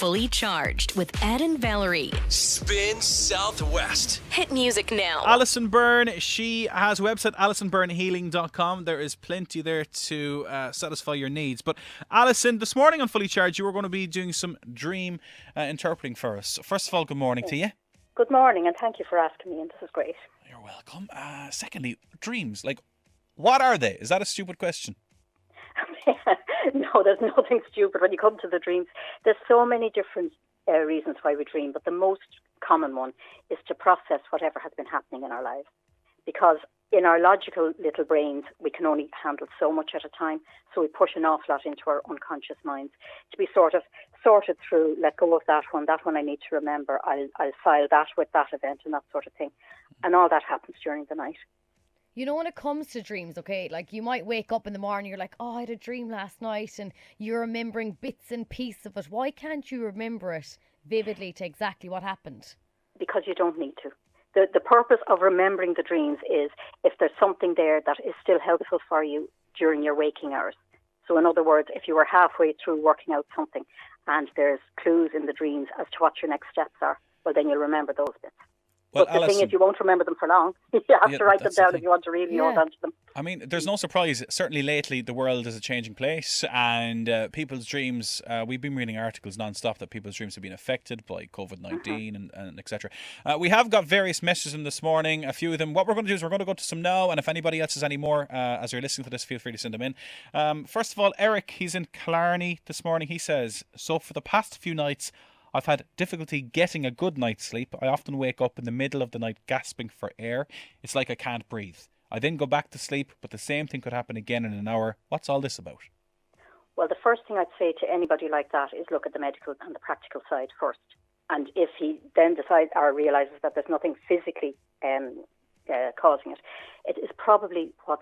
Fully Charged with Ed and Valerie. Spin Southwest. Hit music now. Alison Byrne, she has a website, AlisonByrneHealing.com. There is plenty there to satisfy your needs. But Alison, this morning on Fully Charged, you were going to be doing some dream interpreting for us. First of all, good morning to you. Good morning, and thank you for asking me, and this is great. You're welcome. Secondly, dreams, like, what are they? Is that a stupid question? No, there's nothing stupid when you come to the dreams. There's so many different reasons why we dream, but the most common one is to process whatever has been happening in our lives. Because in our logical little brains, we can only handle so much at a time, so we push an awful lot into our unconscious minds to be sort of sorted through, let go of that one I need to remember, I'll file that with that event and that sort of thing. And all that happens during the night. You know, when it comes to dreams, okay, like you might wake up in the morning, you're like, oh, I had a dream last night, and you're remembering bits and pieces of it. Why can't you remember it vividly to exactly what happened? Because you don't need to. The purpose of remembering the dreams is if there's something there that is still helpful for you during your waking hours. So in other words, if you were halfway through working out something and there's clues in the dreams as to what your next steps are, well, then you'll remember those bits. Well, but the thing is, you won't remember them for long. You have to write them down if you want to really hold on to them. I mean, there's no surprise. Certainly lately, the world is a changing place, and people's dreams, we've been reading articles non-stop that people's dreams have been affected by COVID-19 and etc. We have got various messages in this morning, a few of them. What we're going to do is we're going to go to some now, and if anybody else has any more, as you're listening to this, feel free to send them in. First of all, Eric, he's in Killarney this morning. He says, so for the past few nights, I've had difficulty getting a good night's sleep. I often wake up in the middle of the night gasping for air. It's like I can't breathe. I then go back to sleep, but the same thing could happen again in an hour. What's all this about? Well, the first thing I'd say to anybody like that is look at the medical and the practical side first. And if he then decides or realises that there's nothing physically causing it, it is probably what's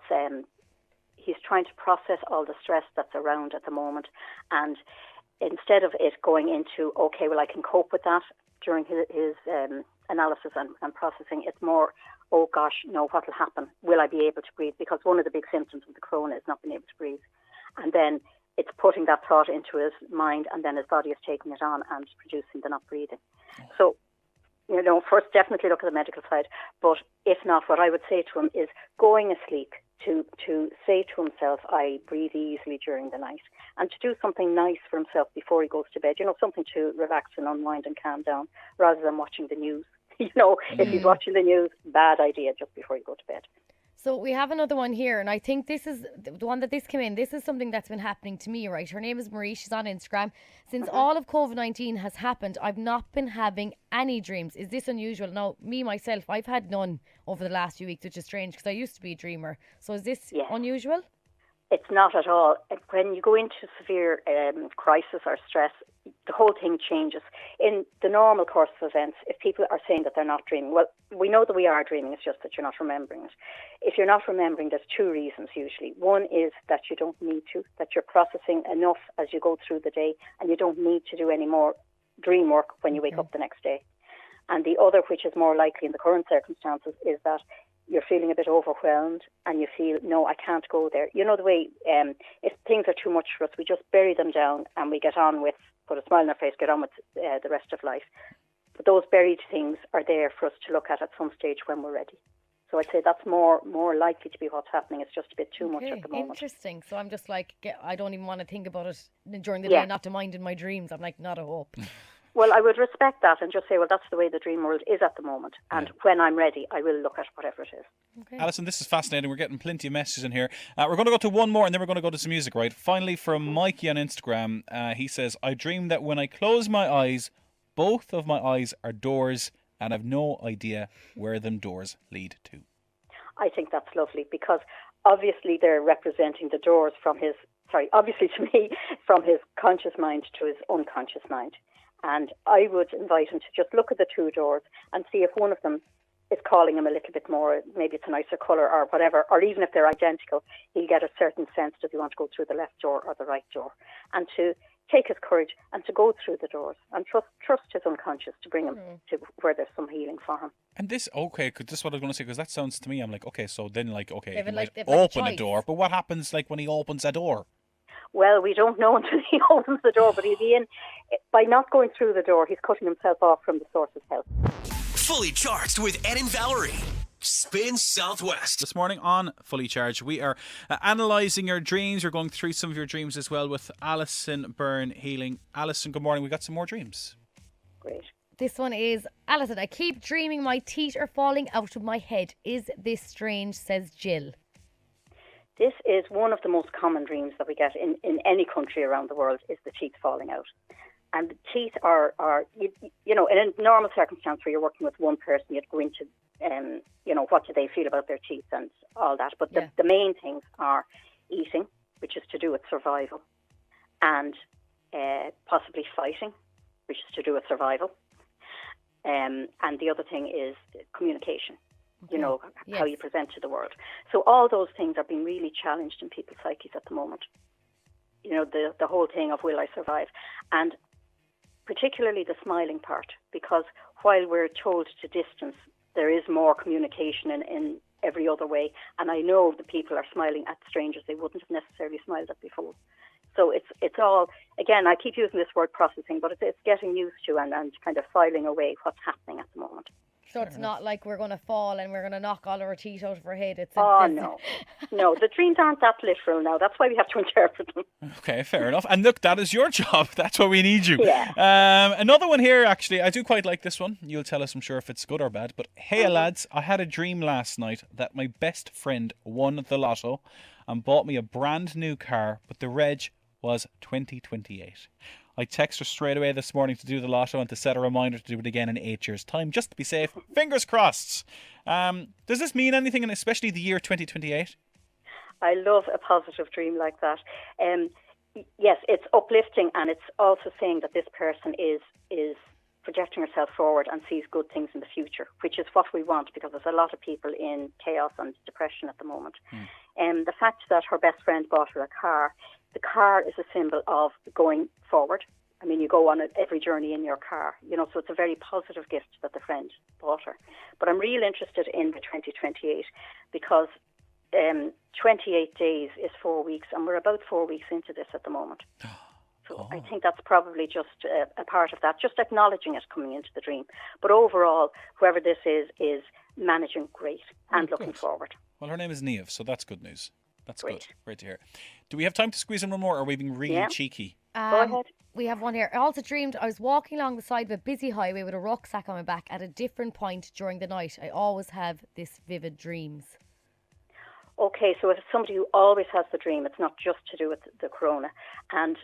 he's trying to process all the stress that's around at the moment, and instead of it going into, okay, well, I can cope with that during his analysis and processing, it's more, oh gosh, no, what will happen? Will I be able to breathe? Because one of the big symptoms of the corona is not being able to breathe. And then it's putting that thought into his mind, and then his body is taking it on and producing the not breathing. So, you know, first definitely look at the medical side. But if not, what I would say to him is going asleep, to say to himself, I breathe easily during the night, and to do something nice for himself before he goes to bed, you know, something to relax and unwind and calm down, rather than watching the news. You know, if he's watching the news, bad idea just before you go to bed. So we have another one here, and I think this is the one that this came in. This is something that's been happening to me, right? Her name is Marie. She's on Instagram. Since all of COVID-19 has happened, I've not been having any dreams. Is this unusual? Now, me, myself, I've had none over the last few weeks, which is strange because I used to be a dreamer. So is this unusual? It's not at all. When you go into severe crisis or stress, the whole thing changes. In the normal course of events, if people are saying that they're not dreaming, well, we know that we are dreaming, it's just that you're not remembering it. If you're not remembering, there's two reasons usually. One is that you don't need to, that you're processing enough as you go through the day, and you don't need to do any more dream work when you wake up the next day. And the other, which is more likely in the current circumstances, is that you're feeling a bit overwhelmed and you feel, no, I can't go there. You know the way, if things are too much for us, we just bury them down and we get on with, put a smile on our face, get on with the rest of life. But those buried things are there for us to look at some stage when we're ready. So I'd say that's more likely to be what's happening. It's just a bit too much at the moment. Interesting. So I'm just like, I don't even want to think about it during the day, not to mind in my dreams. I'm like, not a hope. Well, I would respect that and just say, well, that's the way the dream world is at the moment. And when I'm ready, I will look at whatever it is. Okay. Alison, this is fascinating. We're getting plenty of messages in here. We're going to go to one more and then we're going to go to some music, right? Finally, from Mikey on Instagram, he says, I dream that when I close my eyes, both of my eyes are doors and I've no idea where them doors lead to. I think that's lovely because obviously they're representing the doors from obviously to me, from his conscious mind to his unconscious mind. And I would invite him to just look at the two doors and see if one of them is calling him a little bit more, maybe it's a nicer colour or whatever, or even if they're identical, he'll get a certain sense, does he want to go through the left door or the right door? And to take his courage and to go through the doors and trust his unconscious to bring him to where there's some healing for him. And this, because this is what I was going to say, because that sounds to me, I'm like, okay, so then he might like open a door, but what happens like when he opens a door? Well, we don't know until he opens the door, but he'll be in. By not going through the door, he's cutting himself off from the source of health. Fully charged with Ed and Valerie. Spin Southwest. This morning on Fully Charged, we are analysing your dreams. We're going through some of your dreams as well with Alison Byrne Healing. Alison, good morning. We got some more dreams. Great. This one is, Alison, I keep dreaming my teeth are falling out of my head. Is this strange, says Jill. This is one of the most common dreams that we get in any country around the world, is the teeth falling out. And the teeth are you know, in a normal circumstance where you're working with one person, you'd go into, you know, what do they feel about their teeth and all that. But the main things are eating, which is to do with survival, and possibly fighting, which is to do with survival. And the other thing is communication, you know, how you present to the world. So all those things are being really challenged in people's psyches at the moment. You know, the whole thing of will I survive? And particularly the smiling part, because while we're told to distance, there is more communication in every other way. And I know the people are smiling at strangers they wouldn't have necessarily smiled at before. So it's all, again, I keep using this word processing, but it's getting used to and kind of filing away what's happening at the moment. So it's not like we're going to fall and we're going to knock all our teeth out of our head. No. No, the dreams aren't that literal now. That's why we have to interpret them. Okay, fair enough. And look, that is your job. That's why we need you. Yeah. Another one here, actually. I do quite like this one. You'll tell us, I'm sure, if it's good or bad. But hey, lads, I had a dream last night that my best friend won the lotto and bought me a brand new car, but the reg was 2028. I text her straight away this morning to do the lotto and to set a reminder to do it again in 8 years' time, just to be safe. Fingers crossed. Does this mean anything, and especially the year 2028? I love a positive dream like that. Yes, it's uplifting, and it's also saying that this person is projecting herself forward and sees good things in the future, which is what we want, because there's a lot of people in chaos and depression at the moment. The fact that her best friend bought her a car, the car is a symbol of going forward. I mean, you go on every journey in your car, you know, so it's a very positive gift that the friend bought her. But I'm real interested in the 2028, because 28 days is 4 weeks, and we're about 4 weeks into this at the moment. So I think that's probably just a part of that, just acknowledging it coming into the dream. But overall, whoever this is managing great and looking forward. Well, her name is Niamh, so that's good news. That's Great. good. Great to hear. Do we have time to squeeze in one more, or are we being really cheeky? Go ahead. We have one here. I also dreamed I was walking along the side of a busy highway with a rucksack on my back at a different point during the night. I always have this vivid dreams. Okay, so if it's somebody who always has the dream, it's not just to do with the corona. And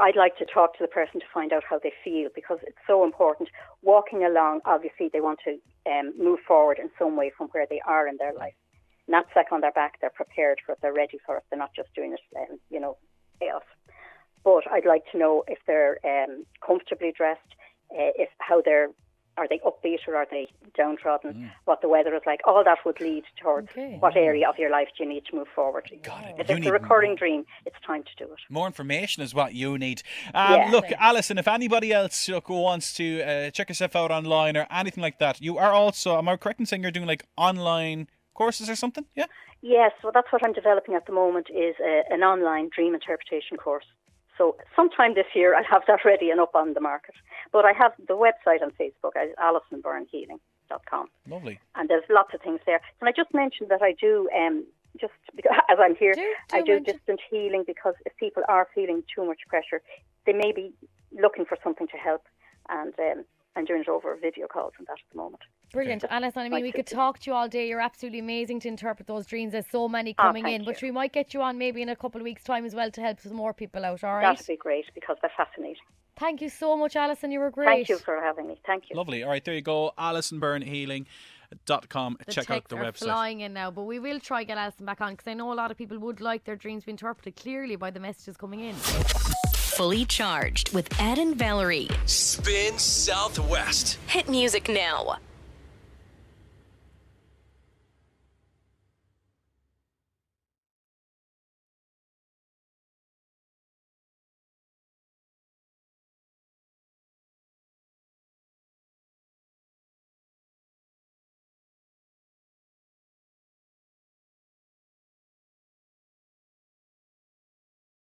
I'd like to talk to the person to find out how they feel, because it's so important. Walking along, obviously, they want to move forward in some way from where they are in their life. Knapsack on their back, they're prepared for it, they're ready for it, they're not just doing it, you know, chaos. But I'd like to know if they're comfortably dressed, are they upbeat or are they downtrodden, what the weather is like. All that would lead towards what area of your life do you need to move forward. If it's a recurring dream, it's time to do it. More information is what you need. Yeah. Look, Alison, if anybody else who wants to check yourself out online or anything like that, you are also, am I correct in saying you're doing like online courses or something? Yeah. Yes, well, that's what I'm developing at the moment, is an online dream interpretation course. So sometime this year I'll have that ready and up on the market. But I have the website on Facebook, AlisonByrneHealing.com. Lovely. And there's lots of things there. And I just mentioned that I do, just because, as I'm here, I do distant healing, because if people are feeling too much pressure, they may be looking for something to help. And I'm doing it over video calls and that at the moment. Brilliant. Alison, I mean, we could talk to you all day. You're absolutely amazing to interpret those dreams. There's so many coming in. But we might get you on maybe in a couple of weeks' time as well to help some more people out, all right? That'd be great, because they're fascinating. Thank you so much, Alison. You were great. Thank you for having me. Thank you. Lovely. All right, there you go. AlisonByrneHealing.com. Check out the website. Flying in now, but we will try get Alison back on, because I know a lot of people would like their dreams to be interpreted clearly by the messages coming in. Fully Charged with Ed and Valerie. Spin Southwest. Hit music now.